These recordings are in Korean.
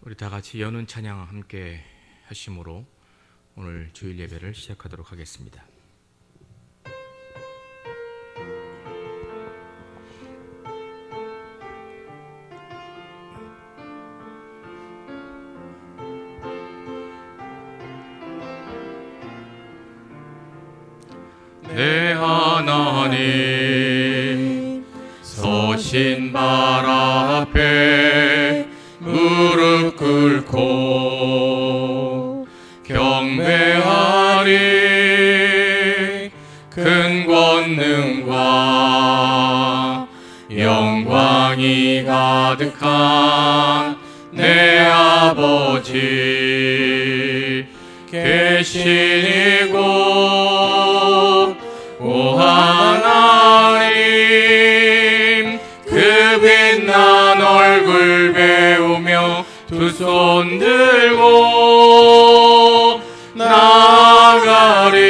우리 다 같이 연은 찬양 함께 하심으로 오늘 주일 예배를 시작하도록 하겠습니다. 내 하나님 서신 발 앞에 무릎 꿇고 경배하리. 큰 권능과 영광이 가득한 내 아버지 계신 이곳 오 하나님, 그 빛난 얼굴 배우며 두 손 들고 나아가리.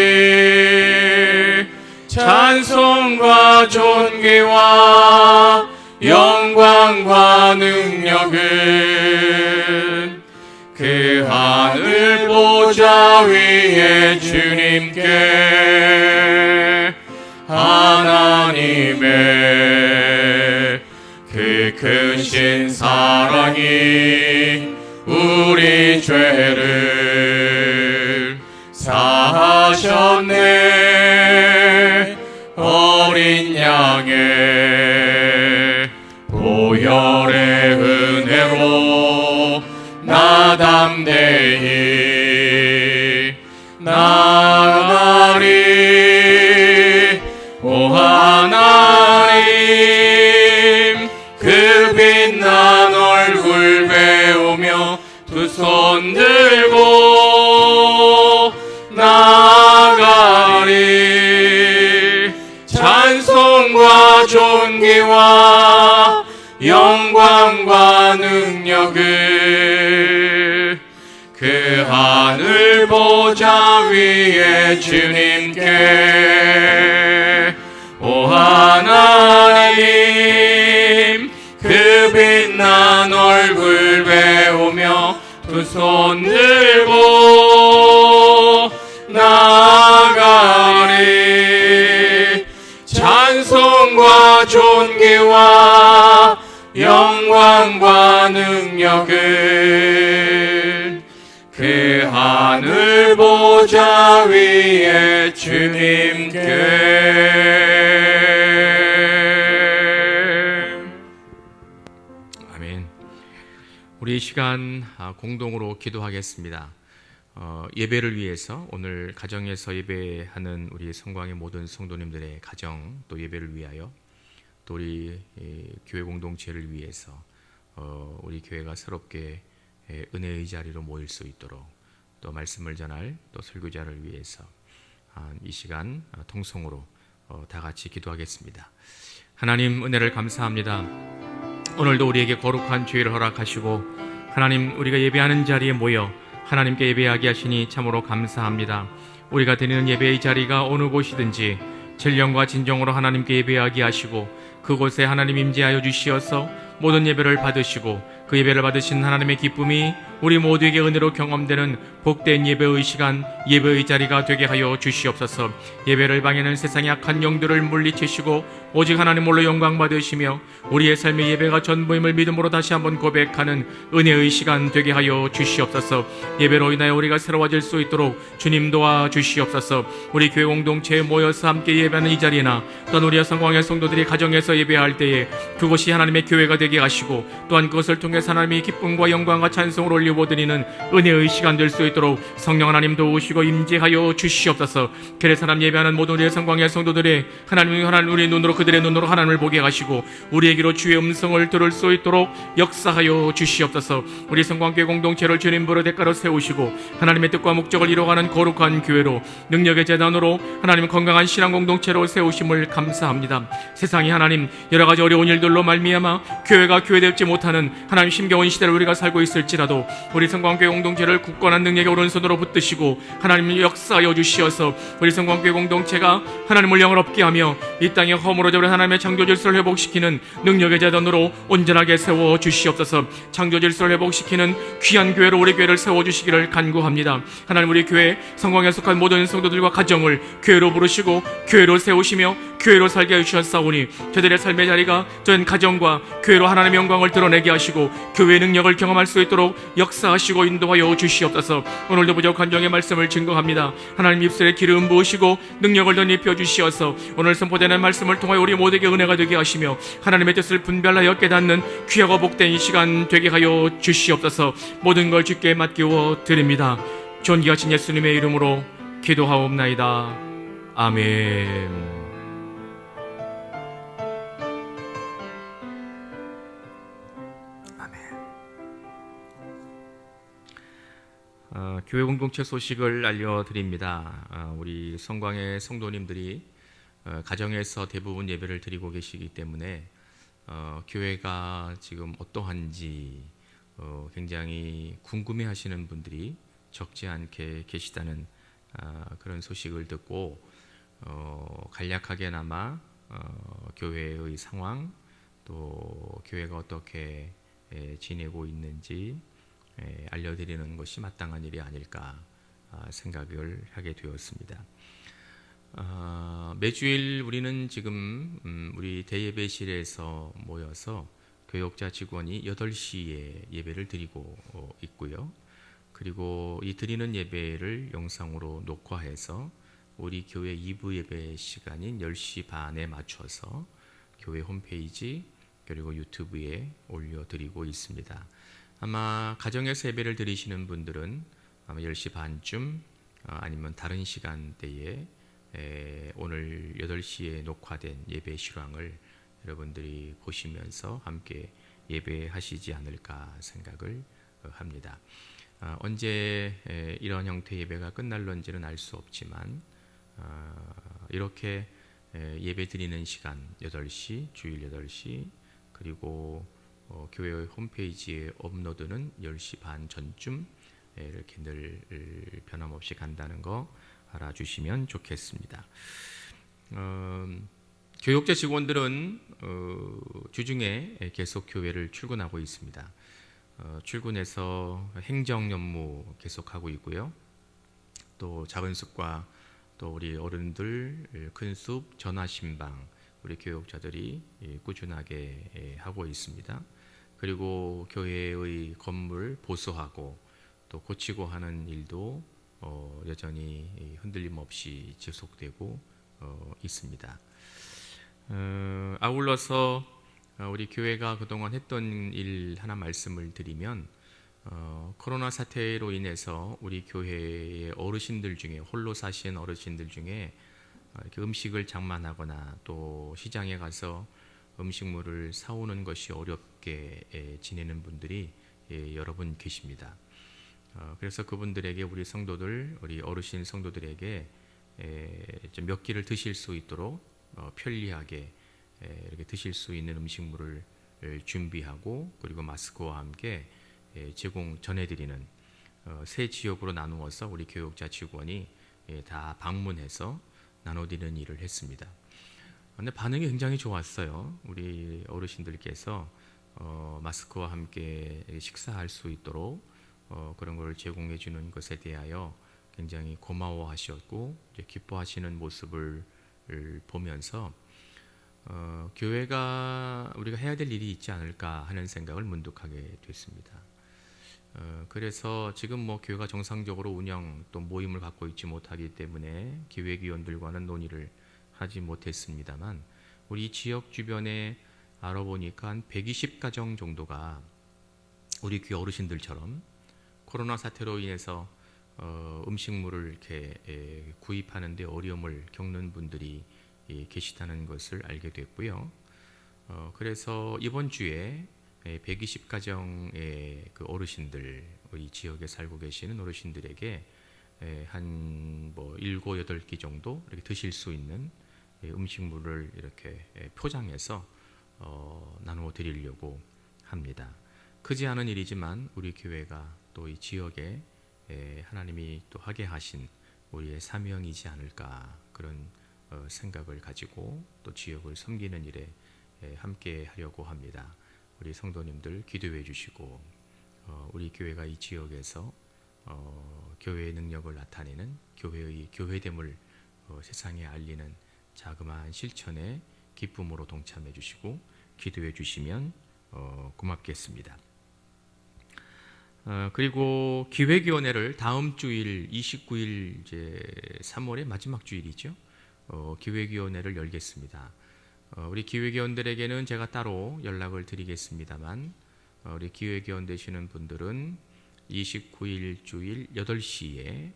찬송과 존귀와 영광과 능력은 그 하늘 보좌 위에 주님께 하나님의 그 크신 사랑이 우리 죄를 사하셨네. 어린 양의 보혈의 은혜로 나 담대히 나아가리. 오 하나님, 그 빛난 얼굴 배우며 두 손 들고 나아가리. 찬송과 존귀와 영광과 능력을 그 하늘 보좌 위에 주님께 오 하나님, 그 빛난 얼굴 배우며 두 손 들고 나아가리. 찬송과 존귀와 영광과 능력을 그 하늘 보좌 위에 주님께. 아멘. 우리 이 시간 공동으로 기도하겠습니다. 예배를 위해서 오늘 가정에서 예배하는 우리 성광의 모든 성도님들의 가정, 또 예배를 위하여, 또 우리 교회 공동체를 위해서 우리 교회가 새롭게 은혜의 자리로 모일 수 있도록, 또 말씀을 전할 또 설교자를 위해서 이 시간 통성으로 다 같이 기도하겠습니다. 하나님, 은혜를 감사합니다. 오늘도 우리에게 거룩한 주일을 허락하시고 하나님, 우리가 예배하는 자리에 모여 하나님께 예배하게 하시니 참으로 감사합니다. 우리가 드리는 예배의 자리가 어느 곳이든지 진령과 진정으로 하나님께 예배하게 하시고 그곳에 하나님 임재하여 주시어서 모든 예배를 받으시고 그 예배를 받으신 하나님의 기쁨이 우리 모두에게 은혜로 경험되는 복된 예배의 시간, 예배의 자리가 되게 하여 주시옵소서. 예배를 방해하는 세상의 악한 영들을 물리치시고 오직 하나님 홀로 영광 받으시며 우리의 삶의 예배가 전부임을 믿음으로 다시 한번 고백하는 은혜의 시간 되게 하여 주시옵소서. 예배로 인하여 우리가 새로워질 수 있도록 주님 도와 주시옵소서. 우리 교회 공동체에 모여서 함께 예배하는 이 자리나 또한 우리 성광의 성도들이 가정에서 예배할 때에 그곳이 하나님의 교회가 되게 하시고 또한 그것을 통해서 하나님의 기쁨과 영광과 찬송을 올려드리는 은혜의 시간 될 수 있도록 성령 하나님 도우시고 임재하여 주시옵소서. 그래서 하나님 예배하는 모든 우리의 성광의 성도들의 하나님 우리의 눈으로 그들의 눈으로 하나님을 보게 하시고 우리에게로 주의 음성을 들을 수 있도록 역사하여 주시옵소서. 우리 성광교회 공동체를 주님으로 대가로 세우시고 하나님의 뜻과 목적을 이루어가는 거룩한 교회로 능력의 재단으로 하나님 건강한 신앙 공동체로 세우심을 감사합니다. 세상이 하나님 여러 가지 어려운 일들로 말미암아 교회가 교회되지 못하는 하나님 하나님 힘겨운 시대를 우리가 살고 있을지라도 우리 성광교회 공동체를 굳건한 능력의 오른손으로 붙드시고 하나님 역사하여 주시어서 우리 성광교회 공동체가 하나님을 영원롭게 하며 이 땅에 허물어져 버린 하나님의 창조 질서를 회복시키는 능력의 재단으로 온전하게 세워 주시옵소서. 창조 질서를 회복시키는 귀한 교회로 우리 교회를 세워 주시기를 간구합니다. 하나님, 우리 교회 성광에 속한 모든 성도들과 가정을 교회로 부르시고 교회로 세우시며 교회로 살게 해주셨사오니 저들의 삶의 자리가 전 가정과 교회로 하나님의 영광을 드러내게 하시고 교회의 능력을 경험할 수 있도록 역사하시고 인도하여 주시옵소서. 오늘도 부족한 종의 말씀을 증거합니다. 하나님 입술에 기름 부으시고 능력을 덧입혀 주시어서 오늘 선포되는 말씀을 통하여 우리 모두에게 은혜가 되게 하시며 하나님의 뜻을 분별하여 깨닫는 귀하고 복된 이 시간 되게 하여 주시옵소서. 모든 걸 주께 맡기워 드립니다. 존귀하신 예수님의 이름으로 기도하옵나이다. 아멘. 교회 공동체 소식을 알려드립니다. 우리 성광의 성도님들이 가정에서 대부분 예배를 드리고 계시기 때문에 교회가 지금 어떠한지 굉장히 궁금해하시는 분들이 적지 않게 계시다는 그런 소식을 듣고 간략하게나마 교회의 상황, 또 교회가 어떻게 지내고 있는지 알려드리는 것이 마땅한 일이 아닐까 생각을 하게 되었습니다. 매주일 우리는 지금 우리 대예배실에서 모여서 교역자 직원이 8시에 예배를 드리고 있고요. 그리고 이 드리는 예배를 영상으로 녹화해서 우리 교회 2부 예배 시간인 10시 반에 맞춰서 교회 홈페이지 그리고 유튜브에 올려드리고 있습니다. 아마 가정에서 예배를 드리시는 분들은 아마 10시 반쯤 아니면 다른 시간대에 오늘 8시에 녹화된 예배 실황을 여러분들이 보시면서 함께 예배하시지 않을까 생각을 합니다. 언제 이런 형태의 예배가 끝날런지는 알 수 없지만 이렇게 예배 드리는 시간 8시, 주일 8시 그리고 교회 홈페이지에 업로드는 10시 반 전쯤 이렇게 늘 변함없이 간다는 거 알아주시면 좋겠습니다. 교육자 직원들은 주중에 계속 교회를 출근하고 있습니다. 출근해서 행정 업무 계속하고 있고요. 또 작은 숲과 또 우리 어른들 큰 숲 전화 신방 우리 교육자들이 꾸준하게 하고 있습니다. 그리고 교회의 건물 보수하고 또 고치고 하는 일도 여전히 흔들림 없이 지속되고 있습니다. 아울러서 우리 교회가 그동안 했던 일 하나 말씀을 드리면 코로나 사태로 인해서 우리 교회의 어르신들 중에 홀로 사시는 어르신들 중에 이렇게 음식을 장만하거나 또 시장에 가서 음식물을 사오는 것이 어렵게 지내는 분들이 여러 분 계십니다. 그래서 그분들에게 우리 성도들, 우리 어르신 성도들에게 좀 몇 끼를 드실 수 있도록 편리하게 이렇게 드실 수 있는 음식물을 준비하고 그리고 마스크와 함께 제공 전해드리는 세 지역으로 나누어서 우리 교육자 직원이 다 방문해서 나눠드리는 일을 했습니다. 근데 반응이 굉장히 좋았어요. 우리 어르신들께서 마스크와 함께 식사할 수 있도록 그런 걸 제공해 주는 것에 대하여 굉장히 고마워하셨고 기뻐하시는 모습을 보면서 교회가 우리가 해야 될 일이 있지 않을까 하는 생각을 문득 하게 됐습니다. 그래서 지금 교회가 정상적으로 운영 또 모임을 갖고 있지 못하기 때문에 기획위원들과는 논의를 하지 못했습니다만 우리 지역 주변에 알아보니까 한 120가정 정도가 우리 교회 어르신들처럼 코로나 사태로 인해서 음식물을 이렇게 구입하는 데 어려움을 겪는 분들이 계시다는 것을 알게 됐고요. 그래서 이번 주에 120가정의 그 어르신들, 우리 지역에 살고 계시는 어르신들에게 한 7, 8끼 정도 이렇게 드실 수 있는 음식물을 이렇게 포장해서 나누어 드리려고 합니다. 크지 않은 일이지만 우리 교회가 또 이 지역에 하나님이 또 하게 하신 우리의 사명이지 않을까, 그런 생각을 가지고 또 지역을 섬기는 일에 함께 하려고 합니다. 우리 성도님들 기도해 주시고 우리 교회가 이 지역에서 교회의 능력을 나타내는 교회의 교회됨을 세상에 알리는 자그마한 실천에 기쁨으로 동참해 주시고 기도해 주시면 고맙겠습니다. 그리고 기획위원회를 다음 주일 29일 이제 3월의 마지막 주일이죠. 기획위원회를 열겠습니다. 우리 기획위원들에게는 제가 따로 연락을 드리겠습니다만 우리 기획위원 되시는 분들은 29일 주일 8시에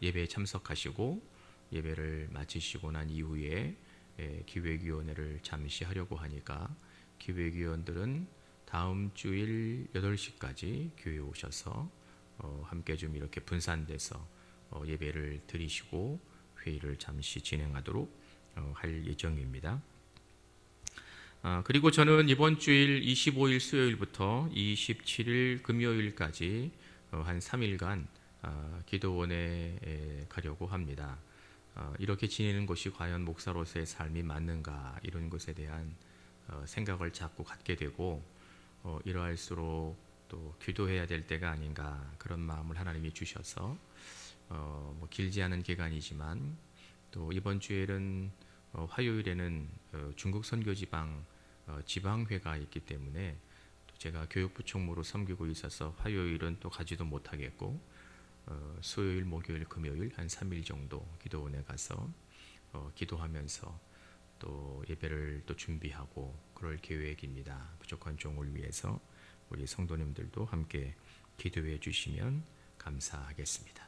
예배에 참석하시고 예배를 마치시고 난 이후에 기획위원회를 잠시 하려고 하니까 기획위원들은 다음 주일 8시까지 교회에 오셔서 함께 좀 이렇게 분산돼서 예배를 드리시고 회의를 잠시 진행하도록 할 예정입니다. 그리고 저는 이번 주일 25일 수요일부터 27일 금요일까지 한 3일간 기도원에 가려고 합니다. 이렇게 지내는 것이 과연 목사로서의 삶이 맞는가, 이런 것에 대한 생각을 자꾸 갖게 되고 이러할수록 또 기도해야 될 때가 아닌가, 그런 마음을 하나님이 주셔서 뭐 길지 않은 기간이지만 또 이번 주일은 화요일에는 중국 선교지방 지방회가 있기 때문에 또 제가 교육부 총무로 섬기고 있어서 화요일은 또 가지도 못하겠고 수요일, 목요일, 금요일 한 3일 정도 기도원에 가서 기도하면서 또 예배를 또 준비하고 그럴 계획입니다. 부족한 종을 위해서 우리 성도님들도 함께 기도해 주시면 감사하겠습니다.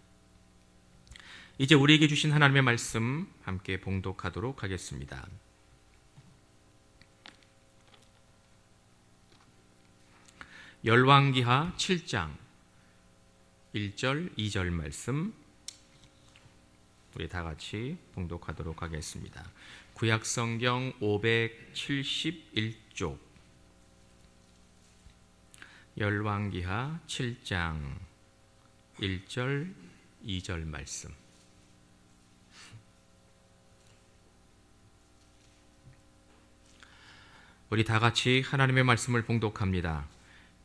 이제 우리에게 주신 하나님의 말씀 함께 봉독하도록 하겠습니다. 열왕기하 7장 1절 2절 말씀 우리 다 같이 봉독하도록 하겠습니다. 구약성경 571쪽 열왕기하 7장 1절 2절 말씀. 우리 다 같이 하나님의 말씀을 봉독합니다.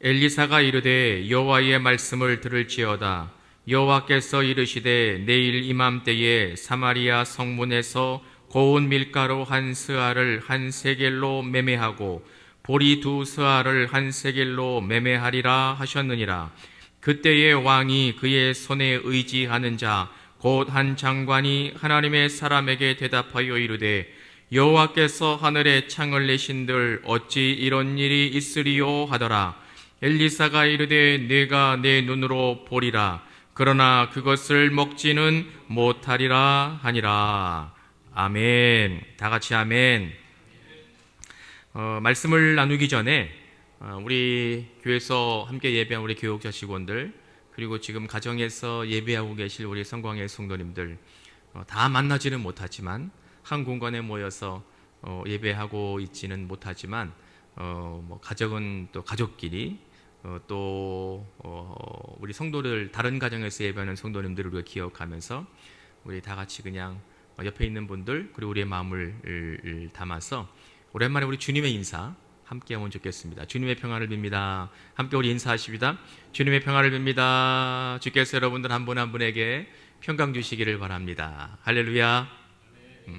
엘리사가 이르되 여호와의 말씀을 들을지어다. 여호와께서 이르시되 내일 이맘때에 사마리아 성문에서 고운 밀가루 한 스아를 한 세겔로 매매하고 보리 2 스아를 한 세겔로 매매하리라 하셨느니라. 그때의 왕이 그의 손에 의지하는 자 곧 한 장관이 하나님의 사람에게 대답하여 이르되 여호와께서 하늘에 창을 내신들 어찌 이런 일이 있으리요 하더라. 엘리사가 이르되 내가 내 눈으로 보리라. 그러나 그것을 먹지는 못하리라 하니라. 아멘. 다 같이 아멘. 말씀을 나누기 전에 우리 교회에서 함께 예배한 우리 교육자 직원들, 그리고 지금 가정에서 예배하고 계실 우리 성광의 성도님들 다 만나지는 못하지만 한 공간에 모여서 예배하고 있지는 못하지만 뭐 가족은 또 가족끼리 또 우리 성도들, 다른 가정에서 예배하는 성도님들을 우리가 기억하면서 우리 다 같이 그냥 옆에 있는 분들 그리고 우리의 마음을 담아서 오랜만에 우리 주님의 인사 함께 하면 좋겠습니다. 주님의 평안을 빕니다. 함께 우리 인사하십니다. 주님의 평안을 빕니다. 주께서 여러분들 한 분 한 분에게 평강 주시기를 바랍니다. 할렐루야.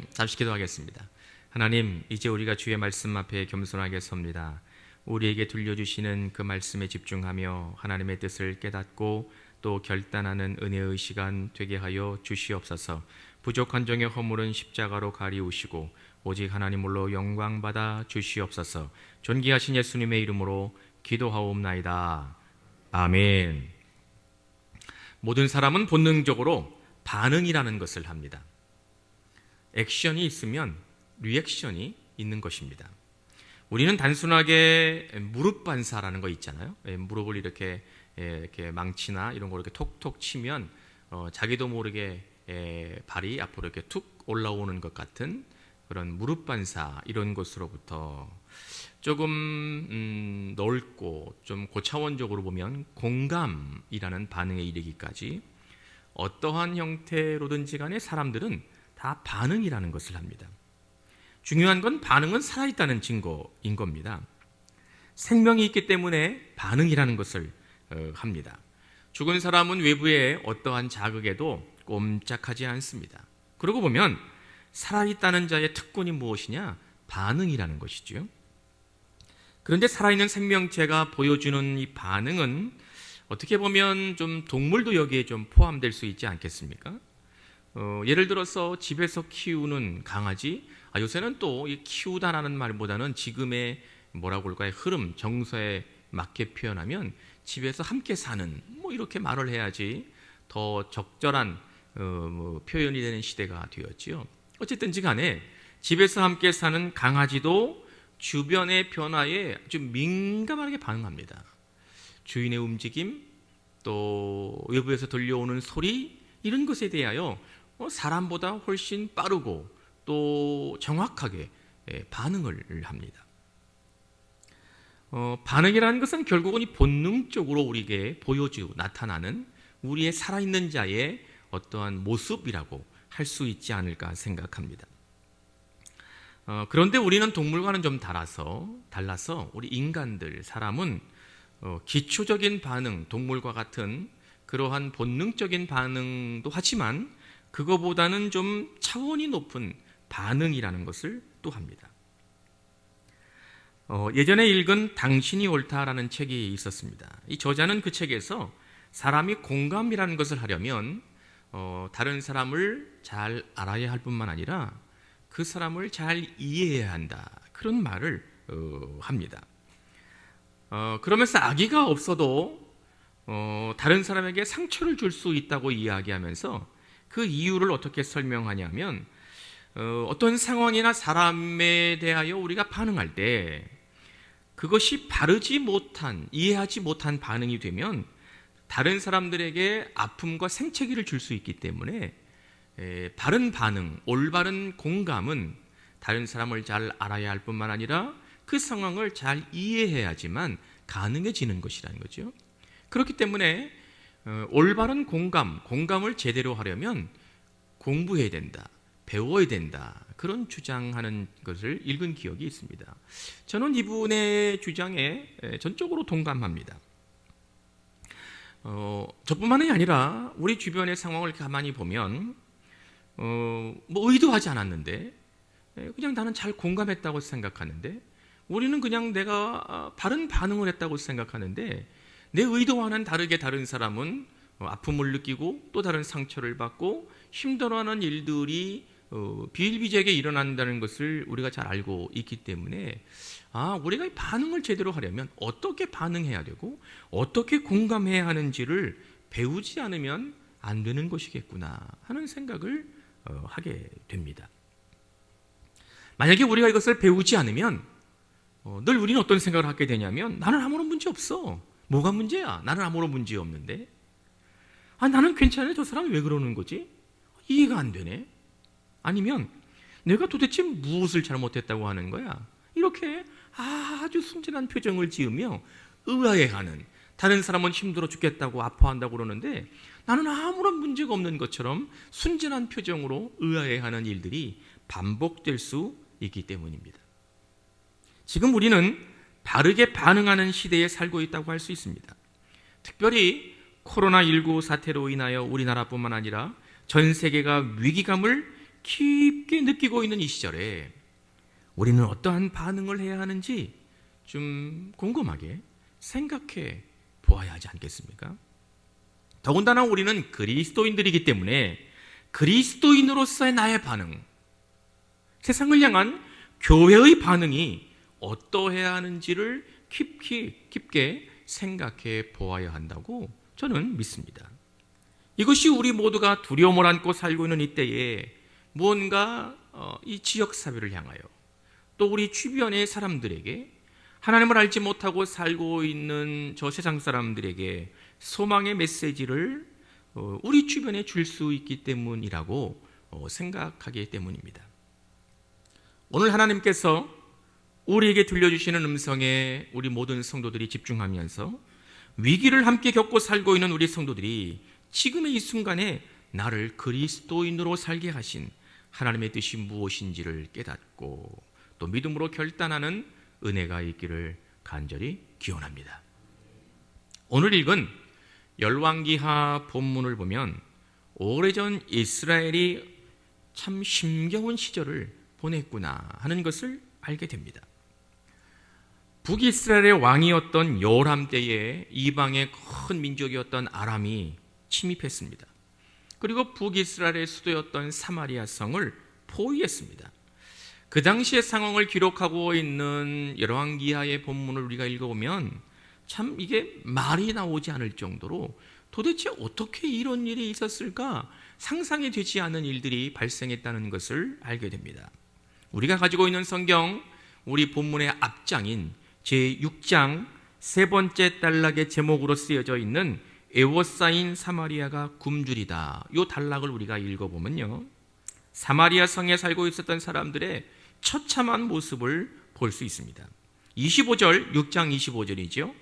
잠시 기도하겠습니다. 하나님, 이제 우리가 주의 말씀 앞에 겸손하게 섭니다. 우리에게 들려주시는 그 말씀에 집중하며 하나님의 뜻을 깨닫고 또 결단하는 은혜의 시간 되게 하여 주시옵소서. 부족한 종의 허물은 십자가로 가리우시고 오직 하나님으로 영광받아 주시옵소서. 존귀하신 예수님의 이름으로 기도하옵나이다. 아멘. 모든 사람은 본능적으로 반응이라는 것을 합니다. 액션이 있으면 리액션이 있는 것입니다. 우리는 단순하게 무릎 반사라는 거 있잖아요. 무릎을 이렇게 망치나 이런 거 이렇게 톡톡 치면 자기도 모르게 발이 앞으로 이렇게 툭 올라오는 것 같은 그런 무릎 반사, 이런 것으로부터 조금 넓고 좀 고차원적으로 보면 공감이라는 반응에 이르기까지 어떠한 형태로든지 간에 사람들은 다 반응이라는 것을 합니다. 중요한 건 반응은 살아있다는 증거인 겁니다. 생명이 있기 때문에 반응이라는 것을 합니다. 죽은 사람은 외부의 어떠한 자극에도 꼼짝하지 않습니다. 그러고 보면 살아있다는 자의 특권이 무엇이냐? 반응이라는 것이죠. 그런데 살아있는 생명체가 보여주는 이 반응은 어떻게 보면 좀 동물도 여기에 좀 포함될 수 있지 않겠습니까? 예를 들어서 집에서 키우는 강아지, 요새는 또 이 키우다라는 말보다는 지금의 뭐라고 할까요? 흐름, 정서에 맞게 표현하면 집에서 함께 사는 뭐 이렇게 말을 해야지 더 적절한 표현이 되는 시대가 되었지요. 어쨌든지 간에 집에서 함께 사는 강아지도 주변의 변화에 아주 민감하게 반응합니다. 주인의 움직임, 또 외부에서 들려오는 소리, 이런 것에 대하여 사람보다 훨씬 빠르고 또 정확하게 반응을 합니다. 반응이라는 것은 결국은 이 본능적으로 우리에게 보여지고 나타나는 우리의 살아있는 자의 어떠한 모습이라고 할 수 있지 않을까 생각합니다. 그런데 우리는 동물과는 좀 달라서 우리 인간들, 사람은 기초적인 반응, 동물과 같은 그러한 본능적인 반응도 하지만 그거보다는 좀 차원이 높은 반응이라는 것을 또 합니다. 예전에 읽은 당신이 옳다라는 책이 있었습니다. 이 저자는 그 책에서 사람이 공감이라는 것을 하려면 다른 사람을 잘 알아야 할 뿐만 아니라 그 사람을 잘 이해해야 한다, 그런 말을 합니다. 그러면서 악의가 없어도 다른 사람에게 상처를 줄 수 있다고 이야기하면서 그 이유를 어떻게 설명하냐면 어떤 상황이나 사람에 대하여 우리가 반응할 때 그것이 바르지 못한, 이해하지 못한 반응이 되면 다른 사람들에게 아픔과 생채기를 줄 수 있기 때문에 바른 반응, 올바른 공감은 다른 사람을 잘 알아야 할 뿐만 아니라 그 상황을 잘 이해해야지만 가능해지는 것이라는 거죠. 그렇기 때문에 올바른 공감을 제대로 하려면 공부해야 된다, 배워야 된다, 그런 주장하는 것을 읽은 기억이 있습니다. 저는 이분의 주장에 전적으로 동감합니다. 저뿐만이 아니라 우리 주변의 상황을 가만히 보면 뭐 의도하지 않았는데 그냥 나는 잘 공감했다고 생각하는데, 우리는 그냥 내가 바른 반응을 했다고 생각하는데 내 의도와는 다르게 다른 사람은 아픔을 느끼고 또 다른 상처를 받고 힘들어하는 일들이 비일비재하게 일어난다는 것을 우리가 잘 알고 있기 때문에 우리가 이 반응을 제대로 하려면 어떻게 반응해야 되고 어떻게 공감해야 하는지를 배우지 않으면 안 되는 것이겠구나 하는 생각을 하게 됩니다. 만약에 우리가 이것을 배우지 않으면 늘 우리는 어떤 생각을 하게 되냐면, 나는 아무런 문제 없어. 뭐가 문제야? 나는 아무런 문제 없는데. 나는 괜찮은데 저 사람이 왜 그러는 거지? 이해가 안 되네. 아니면 내가 도대체 무엇을 잘못했다고 하는 거야? 이렇게 아주 순진한 표정을 지으며 의아해하는, 다른 사람은 힘들어 죽겠다고 아파한다고 그러는데 나는 아무런 문제가 없는 것처럼 순진한 표정으로 의아해하는 일들이 반복될 수 있기 때문입니다. 지금 우리는 바르게 반응하는 시대에 살고 있다고 할 수 있습니다. 특별히 코로나19 사태로 인하여 우리나라뿐만 아니라 전 세계가 위기감을 깊게 느끼고 있는 이 시절에 우리는 어떠한 반응을 해야 하는지 좀 곰곰하게 생각해 보아야 하지 않겠습니까? 더군다나 우리는 그리스도인들이기 때문에 그리스도인으로서의 나의 반응, 세상을 향한 교회의 반응이 어떠해야 하는지를 깊게 생각해 보아야 한다고 저는 믿습니다. 이것이 우리 모두가 두려움을 안고 살고 있는 이때에 무언가 이 지역사회를 향하여 또 우리 주변의 사람들에게, 하나님을 알지 못하고 살고 있는 저 세상 사람들에게 소망의 메시지를 우리 주변에 줄 수 있기 때문이라고 생각하기 때문입니다. 오늘 하나님께서 우리에게 들려주시는 음성에 우리 모든 성도들이 집중하면서 위기를 함께 겪고 살고 있는 우리 성도들이 지금의 이 순간에 나를 그리스도인으로 살게 하신 하나님의 뜻이 무엇인지를 깨닫고 또 믿음으로 결단하는 은혜가 있기를 간절히 기원합니다. 오늘 읽은 열왕기하 본문을 보면 오래전 이스라엘이 참 힘겨운 시절을 보냈구나 하는 것을 알게 됩니다. 북이스라엘의 왕이었던 요람 때에 이방의 큰 민족이었던 아람이 침입했습니다. 그리고 북이스라엘의 수도였던 사마리아 성을 포위했습니다. 그 당시의 상황을 기록하고 있는 열왕기하의 본문을 우리가 읽어보면 참 이게 말이 나오지 않을 정도로 도대체 어떻게 이런 일이 있었을까 상상이 되지 않은 일들이 발생했다는 것을 알게 됩니다. 우리가 가지고 있는 성경 우리 본문의 앞장인 제6장 세 번째 단락의 제목으로 쓰여져 있는 에워싸인 사마리아가 굶주리다, 이 단락을 우리가 읽어보면요, 사마리아 성에 살고 있었던 사람들의 처참한 모습을 볼 수 있습니다. 25절, 6장 25절이죠.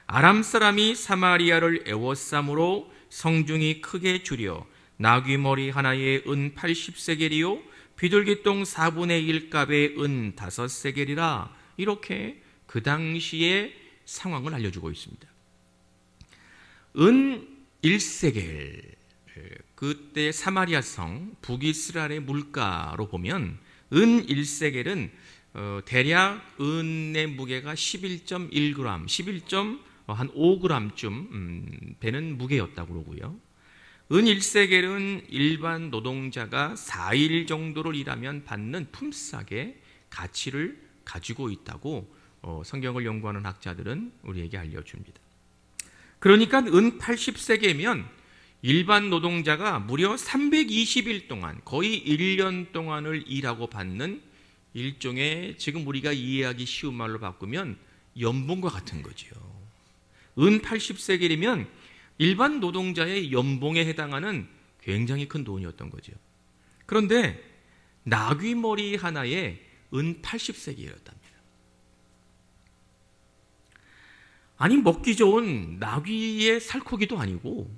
아람 사람이 사마리아를 에워싸므로 성중이 크게 줄여 나귀머리 하나에 은 80세겔이요 비둘기똥 4분의 1값에 은 5세겔이라, 이렇게 그 당시의 상황을 알려주고 있습니다. 은 1세겔, 그때 사마리아 성 북이스라엘의 물가로 보면 은 1세겔은 대략 은의 무게가 11.1g, 11.5g쯤 되는 무게였다고 그러고요. 은 1세겔은 일반 노동자가 4일 정도를 일하면 받는 품삯의 가치를 가지고 있다고 성경을 연구하는 학자들은 우리에게 알려줍니다. 그러니까 은 80세겔이면 일반 노동자가 무려 320일 동안, 거의 1년 동안을 일하고 받는 일종의, 지금 우리가 이해하기 쉬운 말로 바꾸면 연봉과 같은 거죠. 은 80세겔이면 일반 노동자의 연봉에 해당하는 굉장히 큰 돈이었던 거죠. 그런데 나귀머리 하나에 은 80세겔이었답니다. 아니, 먹기 좋은 나귀의 살코기도 아니고,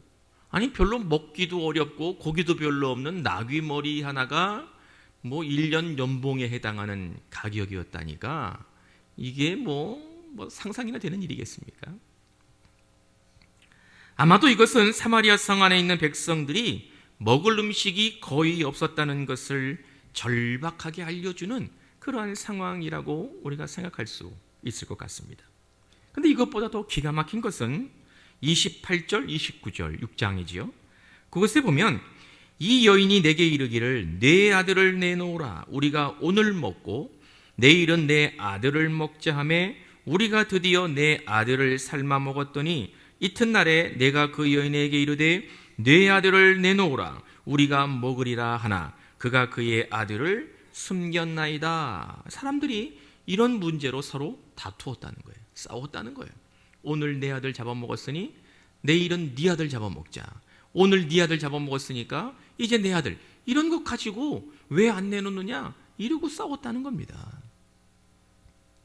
아니 별로 먹기도 어렵고 고기도 별로 없는 나귀머리 하나가 뭐 1년 연봉에 해당하는 가격이었다니까 이게 뭐 상상이나 되는 일이겠습니까? 아마도 이것은 사마리아 성 안에 있는 백성들이 먹을 음식이 거의 없었다는 것을 절박하게 알려주는 그러한 상황이라고 우리가 생각할 수 있을 것 같습니다. 그런데 이것보다 더 기가 막힌 것은 28절, 29절 6장이지요. 그것에 보면 이 여인이 내게 이르기를 내 아들을 내놓으라. 우리가 오늘 먹고 내일은 내 아들을 먹자 하매 우리가 드디어 내 아들을 삶아 먹었더니 이튿날에 내가 그 여인에게 이르되 내 아들을 내놓으라. 우리가 먹으리라 하나 그가 그의 아들을 숨겼나이다. 사람들이 이런 문제로 서로 다투었다는 거예요. 싸웠다는 거예요. 오늘 내 아들 잡아먹었으니 내일은 네 아들 잡아먹자. 오늘 네 아들 잡아먹었으니까 이제 내 아들. 이런 것 가지고 왜 안 내놓느냐 이러고 싸웠다는 겁니다.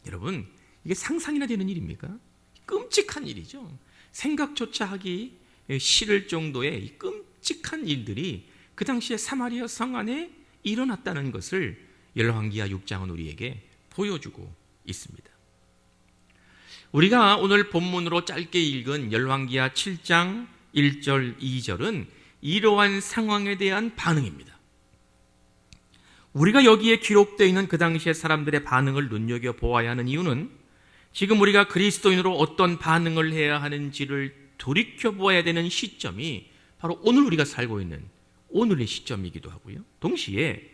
여러분, 이게 상상이나 되는 일입니까? 끔찍한 일이죠. 생각조차 하기 싫을 정도의 이 끔찍한 일들이 그 당시에 사마리아 성 안에 일어났다는 것을 열왕기하 6장은 우리에게 보여주고 있습니다. 우리가 오늘 본문으로 짧게 읽은 열왕기하 7장 1절 2절은 이러한 상황에 대한 반응입니다. 우리가 여기에 기록되어 있는 그 당시의 사람들의 반응을 눈여겨보아야 하는 이유는 지금 우리가 그리스도인으로 어떤 반응을 해야 하는지를 돌이켜보아야 되는 시점이 바로 오늘 우리가 살고 있는 오늘의 시점이기도 하고요. 동시에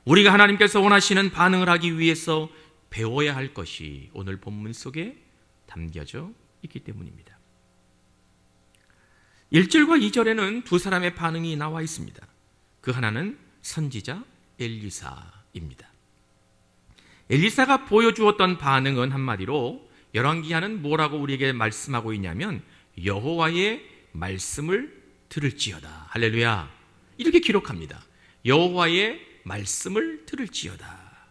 우리가 하나님께서 원하시는 반응을 하기 위해서 배워야 할 것이 오늘 본문 속에 담겨져 있기 때문입니다. 1절과 2절에는 두 사람의 반응이 나와 있습니다. 그 하나는 선지자 엘리사입니다. 엘리사가 보여주었던 반응은 한마디로 열왕기하는 뭐라고 우리에게 말씀하고 있냐면 여호와의 말씀을 들을지어다. 할렐루야. 이렇게 기록합니다. 여호와의 말씀을 들을지어다.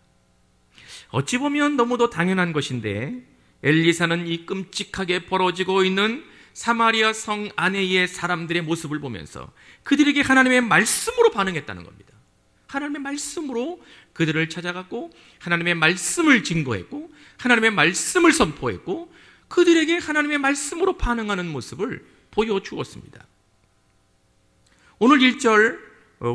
어찌 보면 너무도 당연한 것인데 엘리사는 이 끔찍하게 벌어지고 있는 사마리아 성 안에의 사람들의 모습을 보면서 그들에게 하나님의 말씀으로 반응했다는 겁니다. 하나님의 말씀으로 그들을 찾아갔고 하나님의 말씀을 증거했고 하나님의 말씀을 선포했고 그들에게 하나님의 말씀으로 반응하는 모습을 보여주었습니다. 오늘 1절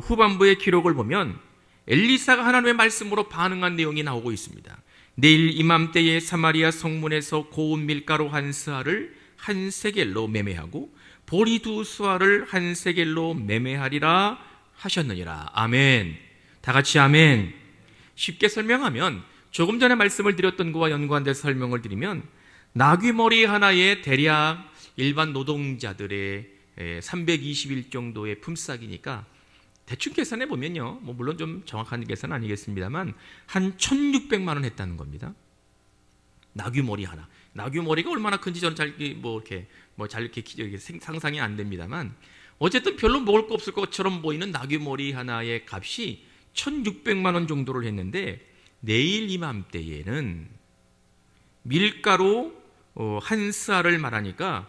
후반부의 기록을 보면 엘리사가 하나님의 말씀으로 반응한 내용이 나오고 있습니다. 내일 이맘때에 사마리아 성문에서 고운 밀가루 한 스아를 한 세겔로 매매하고 보리 두 스아를 한 세겔로 매매하리라 하셨느니라. 아멘. 다 같이 아멘. 쉽게 설명하면 조금 전에 말씀을 드렸던 것과 연관돼서 설명을 드리면 나귀머리 하나에 대략 일반 노동자들의 320일 정도의 품삯이니까 대충 계산해 보면요, 물론 좀 정확한 계산은 아니겠습니다만 한 1,600만 원 했다는 겁니다. 나귀머리 하나. 나귀머리가 얼마나 큰지 저는 잘 이렇게 상상이 안 됩니다만 어쨌든 별로 먹을 거 없을 것처럼 보이는 나귀머리 하나의 값이 1,600만 원 정도를 했는데 내일 이맘때에는 밀가루 한 스아를 말하니까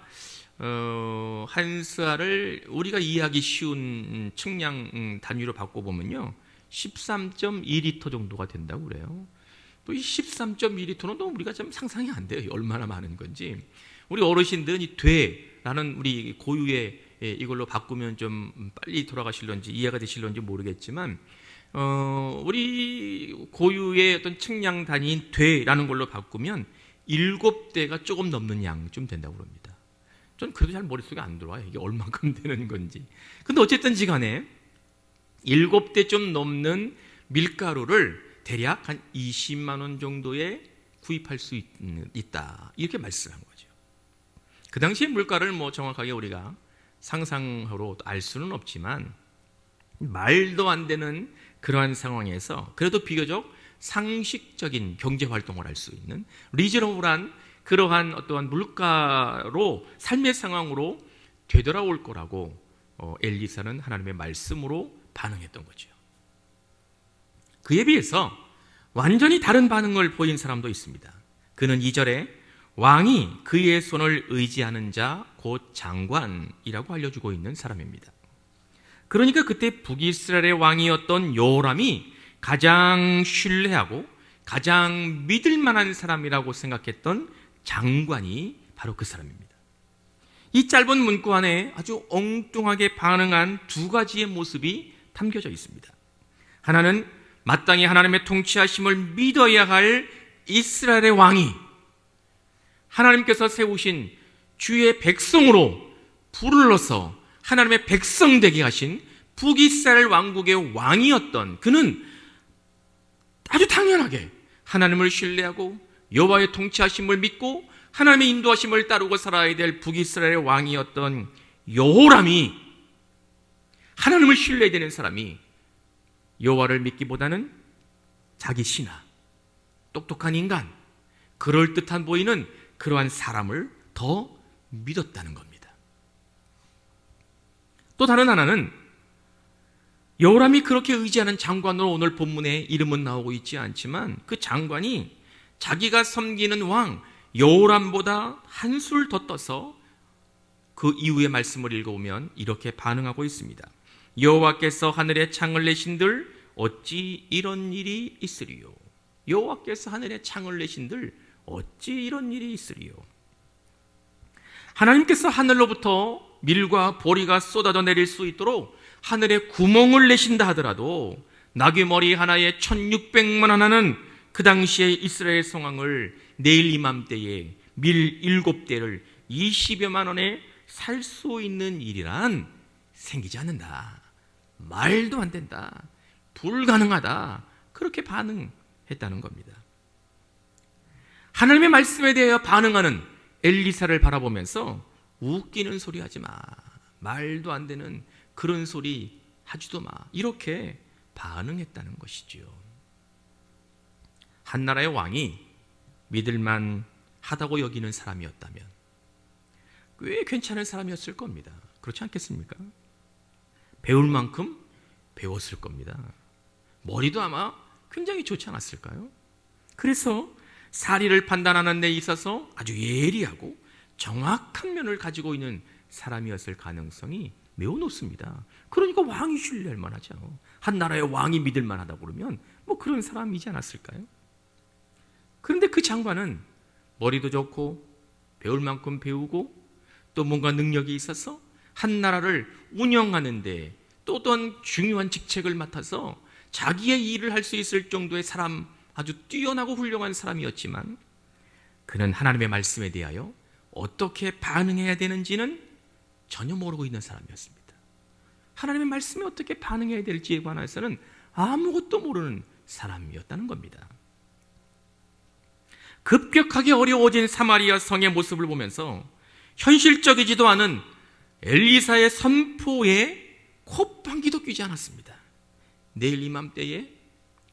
한 스아를 우리가 이해하기 쉬운 측량 단위로 바꿔보면요 13.2리터 정도가 된다고 그래요. 또 이 13.2리터는 또 우리가 좀 상상이 안 돼요. 얼마나 많은 건지. 우리 어르신들은 이 되라는 우리 고유의 이걸로 바꾸면 좀 빨리 돌아가실런지 이해가 되실런지 모르겠지만 우리 고유의 어떤 측량 단위인 되라는 걸로 바꾸면 7대가 조금 넘는 양쯤 된다고 그럽니다. 전 그래도 잘 머릿속에 안 들어와요. 이게 얼만큼 되는 건지. 근데 어쨌든지 간에 7대 좀 넘는 밀가루를 대략 한 20만 원 정도에 구입할 수 있다. 이렇게 말씀한 거죠. 그 당시에 물가를 정확하게 우리가 상상으로 알 수는 없지만 말도 안 되는 그러한 상황에서 그래도 비교적 상식적인 경제 활동을 할 수 있는 리저너블한 그러한 어떠한 물가로 삶의 상황으로 되돌아올 거라고 엘리사는 하나님의 말씀으로 반응했던 거죠. 그에 비해서 완전히 다른 반응을 보인 사람도 있습니다. 그는 2절에 왕이 그의 손을 의지하는 자 곧 장관이라고 알려주고 있는 사람입니다. 그러니까 그때 북이스라엘의 왕이었던 요람이 가장 신뢰하고 가장 믿을 만한 사람이라고 생각했던 장관이 바로 그 사람입니다. 이 짧은 문구 안에 아주 엉뚱하게 반응한 두 가지의 모습이 담겨져 있습니다. 하나는 마땅히 하나님의 통치하심을 믿어야 할 이스라엘의 왕이 하나님께서 세우신 주의 백성으로 불러서 하나님의 백성 되게 하신 북이스라엘 왕국의 왕이었던 그는 아주 당연하게 하나님을 신뢰하고 여호와의 통치하심을 믿고 하나님의 인도하심을 따르고 살아야 될 북이스라엘의 왕이었던 여호람이 하나님을 신뢰해야 되는 사람이 여호와를 믿기보다는 자기 신하, 똑똑한 인간, 그럴듯한 보이는 그러한 사람을 더 믿었다는 겁니다. 또 다른 하나는 여호람이 그렇게 의지하는 장관으로 오늘 본문에 이름은 나오고 있지 않지만 그 장관이 자기가 섬기는 왕 여호람보다 한술 더 떠서 그 이후의 말씀을 읽어보면 이렇게 반응하고 있습니다. 여호와께서 하늘에 창을 내신들 어찌 이런 일이 있으리요. 여호와께서 하늘에 창을 내신들 어찌 이런 일이 있으리요. 하나님께서 하늘로부터 밀과 보리가 쏟아져 내릴 수 있도록 하늘에 구멍을 내신다 하더라도 나귀머리 하나에 1,600만 원 하는 그 당시의 이스라엘 상황을 내일 이맘때에 밀 7대를 20여만 원에 살 수 있는 일이란 생기지 않는다. 말도 안 된다. 불가능하다. 그렇게 반응했다는 겁니다. 하나님의 말씀에 대하여 반응하는 엘리사를 바라보면서 웃기는 소리 하지 마. 말도 안 되는 그런 소리 하지도 마. 이렇게 반응했다는 것이지요. 한 나라의 왕이 믿을만 하다고 여기는 사람이었다면 꽤 괜찮은 사람이었을 겁니다. 그렇지 않겠습니까? 배울 만큼 배웠을 겁니다. 머리도 아마 굉장히 좋지 않았을까요? 그래서 사리를 판단하는 데 있어서 아주 예리하고 정확한 면을 가지고 있는 사람이었을 가능성이 매우 높습니다. 그러니까 왕이 신뢰할 만하죠. 한 나라의 왕이 믿을 만하다고 그러면 뭐 그런 사람이지 않았을까요? 그런데 그 장관은 머리도 좋고 배울 만큼 배우고 또 뭔가 능력이 있어서 한 나라를 운영하는데 또 어떤 중요한 직책을 맡아서 자기의 일을 할 수 있을 정도의 사람, 아주 뛰어나고 훌륭한 사람이었지만 그는 하나님의 말씀에 대하여 어떻게 반응해야 되는지는 전혀 모르고 있는 사람이었습니다. 하나님의 말씀에 어떻게 반응해야 될지에 관해서는 아무것도 모르는 사람이었다는 겁니다. 급격하게 어려워진 사마리아 성의 모습을 보면서 현실적이지도 않은 엘리사의 선포에 콧방귀도 뀌지 않았습니다. 내일 이맘때에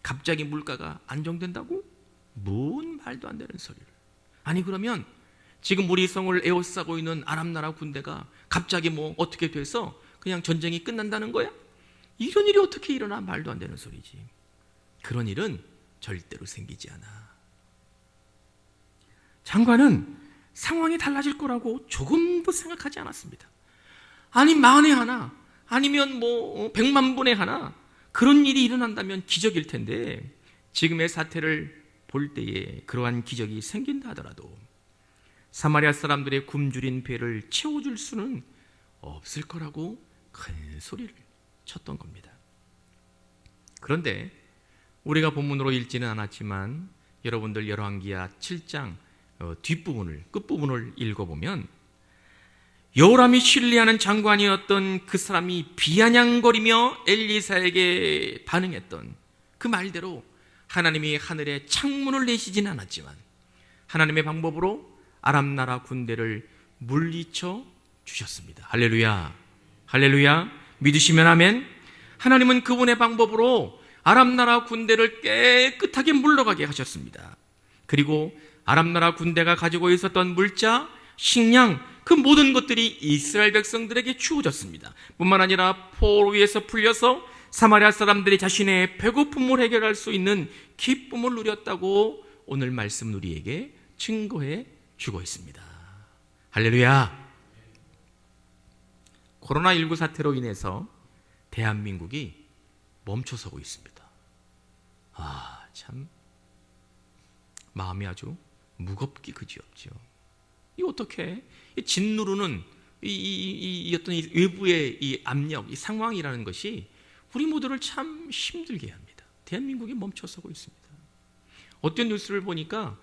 갑자기 물가가 안정된다고? 뭔 말도 안 되는 소리를. 아니 그러면 지금 우리 성을 에워싸고 있는 아람 나라 군대가 갑자기 뭐 어떻게 돼서 그냥 전쟁이 끝난다는 거야? 이런 일이 어떻게 일어나? 말도 안 되는 소리지. 그런 일은 절대로 생기지 않아. 장관은 상황이 달라질 거라고 조금도 생각하지 않았습니다. 아니 만에 하나 아니면 뭐 100만 분의 하나 그런 일이 일어난다면 기적일 텐데 지금의 사태를 볼 때에 그러한 기적이 생긴다 하더라도 사마리아 사람들의 굶주린 배를 채워줄 수는 없을 거라고 큰 소리를 쳤던 겁니다. 그런데 우리가 본문으로 읽지는 않았지만 여러분들 열왕기하 7장 뒷부분을 끝부분을 읽어보면 여호람이 신뢰하는 장관이었던 그 사람이 비아냥거리며 엘리사에게 반응했던 그 말대로 하나님이 하늘에 창문을 내시지는 않았지만 하나님의 방법으로 아람 나라 군대를 물리쳐 주셨습니다. 할렐루야, 할렐루야. 믿으시면 아멘. 하나님은 그분의 방법으로 아람 나라 군대를 깨끗하게 물러가게 하셨습니다. 그리고 아람 나라 군대가 가지고 있었던 물자, 식량, 그 모든 것들이 이스라엘 백성들에게 주어졌습니다. 뿐만 아니라 포로 위에서 풀려서 사마리아 사람들이 자신의 배고픔을 해결할 수 있는 기쁨을 누렸다고 오늘 말씀 우리에게 증거해 주고 있습니다. 할렐루야. 코로나19 사태로 인해서 대한민국이 멈춰서고 있습니다. 참 마음이 아주 무겁기 그지없죠. 이 어떻게 짓누르는 이 어떤 외부의 이 압력, 이 상황이라는 것이 우리 모두를 참 힘들게 합니다. 대한민국이 멈춰서고 있습니다. 어떤 뉴스를 보니까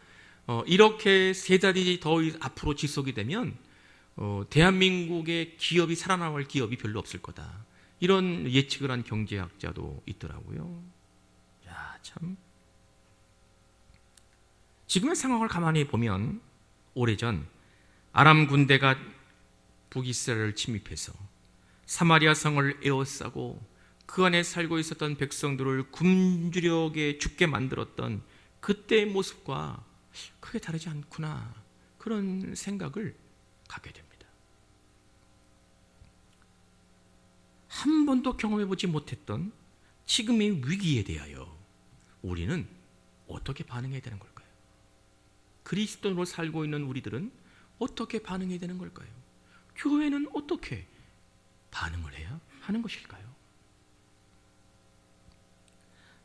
이렇게 3달이 더 앞으로 지속이 되면 대한민국의 기업이 살아남을 기업이 별로 없을 거다. 이런 예측을 한 경제학자도 있더라고요. 야, 참. 지금의 상황을 가만히 보면 오래전 아람 군대가 북이스라엘을 침입해서 사마리아 성을 에워싸고 그 안에 살고 있었던 백성들을 굶주려게 죽게 만들었던 그때의 모습과 크게 다르지 않구나, 그런 생각을 갖게 됩니다. 한 번도 경험해보지 못했던 지금의 위기에 대하여 우리는 어떻게 반응해야 되는 걸까요? 그리스도인으로 살고 있는 우리들은 어떻게 반응해야 되는 걸까요? 교회는 어떻게 반응을 해야 하는 것일까요?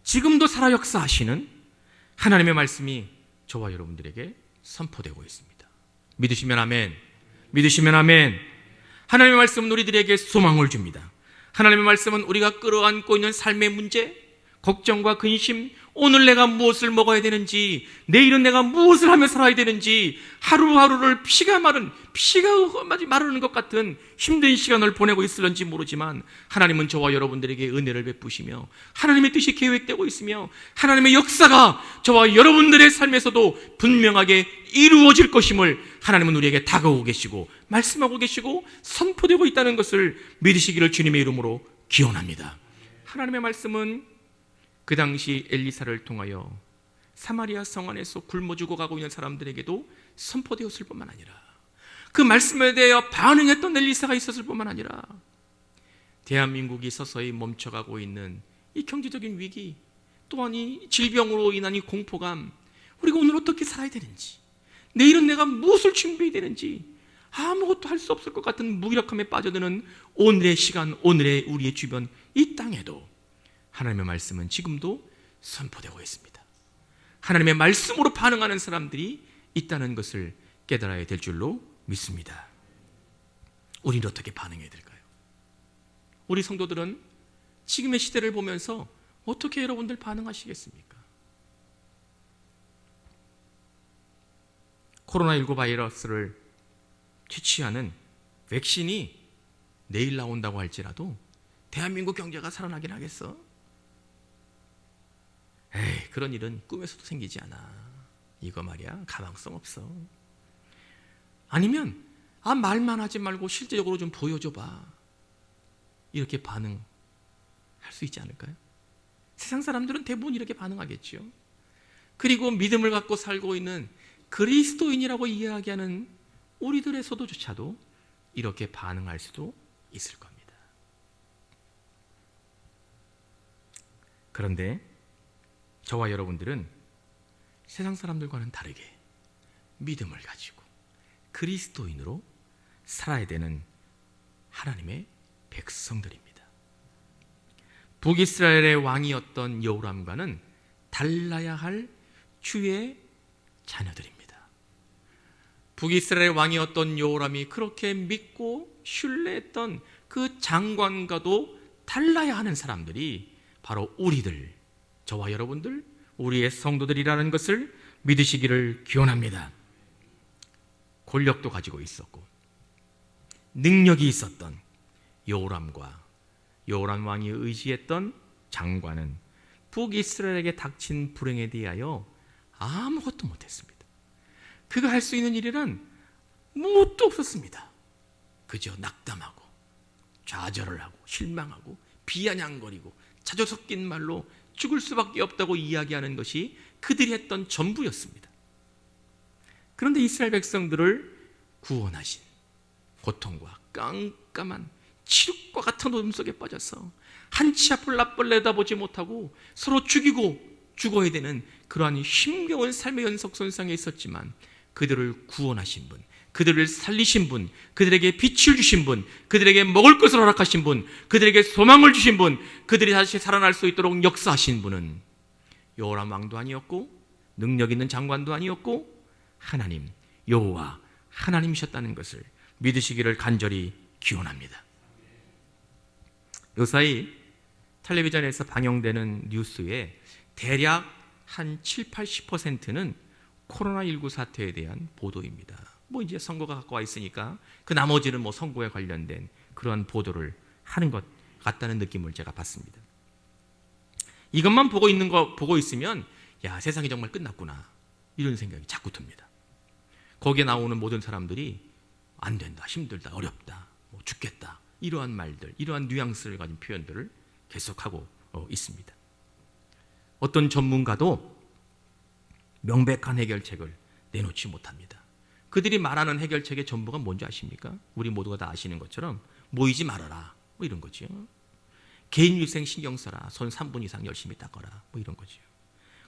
지금도 살아 역사하시는 하나님의 말씀이 저와 여러분들에게 선포되고 있습니다. 믿으시면 아멘. 믿으시면 아멘. 하나님의 말씀은 우리들에게 소망을 줍니다. 하나님의 말씀은 우리가 끌어안고 있는 삶의 문제, 걱정과 근심, 오늘 내가 무엇을 먹어야 되는지, 내일은 내가 무엇을 하며 살아야 되는지, 하루하루를 피가 마르는 것 같은 힘든 시간을 보내고 있을런지 모르지만 하나님은 저와 여러분들에게 은혜를 베푸시며 하나님의 뜻이 계획되고 있으며 하나님의 역사가 저와 여러분들의 삶에서도 분명하게 이루어질 것임을 하나님은 우리에게 다가오고 계시고 말씀하고 계시고 선포되고 있다는 것을 믿으시기를 주님의 이름으로 기원합니다. 하나님의 말씀은 그 당시 엘리사를 통하여 사마리아 성 안에서 굶어 죽어가고 있는 사람들에게도 선포되었을 뿐만 아니라 그 말씀에 대하여 반응했던 엘리사가 있었을 뿐만 아니라 대한민국이 서서히 멈춰가고 있는 이 경제적인 위기, 또한 이 질병으로 인한 이 공포감, 우리가 오늘 어떻게 살아야 되는지, 내일은 내가 무엇을 준비해야 되는지 아무것도 할 수 없을 것 같은 무기력함에 빠져드는 오늘의 시간, 오늘의 우리의 주변 이 땅에도 하나님의 말씀은 지금도 선포되고 있습니다. 하나님의 말씀으로 반응하는 사람들이 있다는 것을 깨달아야 될 줄로 믿습니다. 우리는 어떻게 반응해야 될까요? 우리 성도들은 지금의 시대를 보면서 어떻게 여러분들 반응하시겠습니까? 코로나19 바이러스를 퇴치하는 백신이 내일 나온다고 할지라도 대한민국 경제가 살아나긴 하겠어? 에이, 그런 일은 꿈에서도 생기지 않아. 이거 말이야, 가망성 없어. 아니면 말만 하지 말고 실제적으로 좀 보여줘봐. 이렇게 반응할 수 있지 않을까요? 세상 사람들은 대부분 이렇게 반응하겠죠. 그리고 믿음을 갖고 살고 있는 그리스도인이라고 이야기하는 우리들에서도조차도 이렇게 반응할 수도 있을 겁니다. 그런데 저와 여러분들은 세상 사람들과는 다르게 믿음을 가지고 그리스도인으로 살아야 되는 하나님의 백성들입니다. 북이스라엘의 왕이었던 여호람과는 달라야 할 주의 자녀들입니다. 북이스라엘 왕이었던 여호람이 그렇게 믿고 신뢰했던 그 장관과도 달라야 하는 사람들이 바로 우리들, 저와 여러분들, 우리의 성도들이라는 것을 믿으시기를 기원합니다. 권력도 가지고 있었고 능력이 있었던 여호람과 여호람 왕이 의지했던 장관은 북이스라엘에게 닥친 불행에 대하여 아무것도 못했습니다. 그가 할 수 있는 일이란 무엇도 없었습니다. 그저 낙담하고 좌절을 하고 실망하고 비아냥거리고 자조 섞인 말로 죽을 수밖에 없다고 이야기하는 것이 그들이 했던 전부였습니다. 그런데 이스라엘 백성들을 구원하신 고통과 깜깜한 칠흑과 같은 어둠 속에 빠져서 한치 앞을 낯벌 내다보지 못하고 서로 죽이고 죽어야 되는 그러한 힘겨운 삶의 연속선상에 있었지만 그들을 구원하신 분, 그들을 살리신 분, 그들에게 빛을 주신 분, 그들에게 먹을 것을 허락하신 분, 그들에게 소망을 주신 분, 그들이 다시 살아날 수 있도록 역사하신 분은 여호람 왕도 아니었고 능력 있는 장관도 아니었고 하나님, 여호와 하나님이셨다는 것을 믿으시기를 간절히 기원합니다. 요사이 텔레비전에서 방영되는 뉴스에 대략 한 70-80%는 코로나19 사태에 대한 보도입니다. 이제 선거가 가까워 있으니까 그 나머지는 선거에 관련된 그러한 보도를 하는 것 같다는 느낌을 제가 받습니다. 이것만 보고 있으면 야, 세상이 정말 끝났구나 이런 생각이 자꾸 듭니다. 거기에 나오는 모든 사람들이 안 된다, 힘들다, 어렵다, 죽겠다 이러한 말들, 이러한 뉘앙스를 가진 표현들을 계속하고 있습니다. 어떤 전문가도 명백한 해결책을 내놓지 못합니다. 그들이 말하는 해결책의 전부가 뭔지 아십니까? 우리 모두가 다 아시는 것처럼 모이지 말아라 이런 거죠. 개인위생 신경 써라, 손 3분 이상 열심히 닦아라 이런 거죠.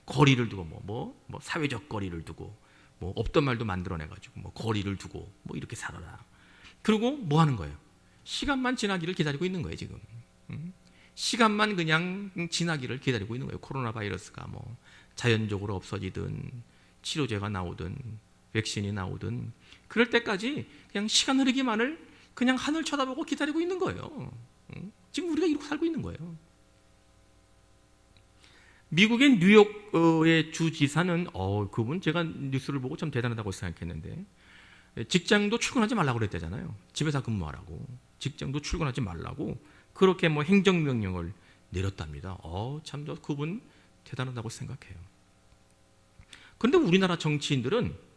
거리를 두고 사회적 거리를 두고 없던 말도 만들어내가지고 거리를 두고 이렇게 살아라. 그리고 뭐 하는 거예요? 시간만 지나기를 기다리고 있는 거예요. 지금 시간만 그냥 지나기를 기다리고 있는 거예요. 코로나 바이러스가 자연적으로 없어지든 치료제가 나오든 백신이 나오든 그럴 때까지 그냥 시간 흐르기만을 그냥 하늘 쳐다보고 기다리고 있는 거예요. 지금 우리가 이렇게 살고 있는 거예요. 미국의 뉴욕의 주지사는 그분 제가 뉴스를 보고 참 대단하다고 생각했는데 직장도 출근하지 말라고 그랬대잖아요. 집에서 근무하라고. 직장도 출근하지 말라고 그렇게 행정명령을 내렸답니다. 참 저 그분 대단하다고 생각해요. 그런데 우리나라 정치인들은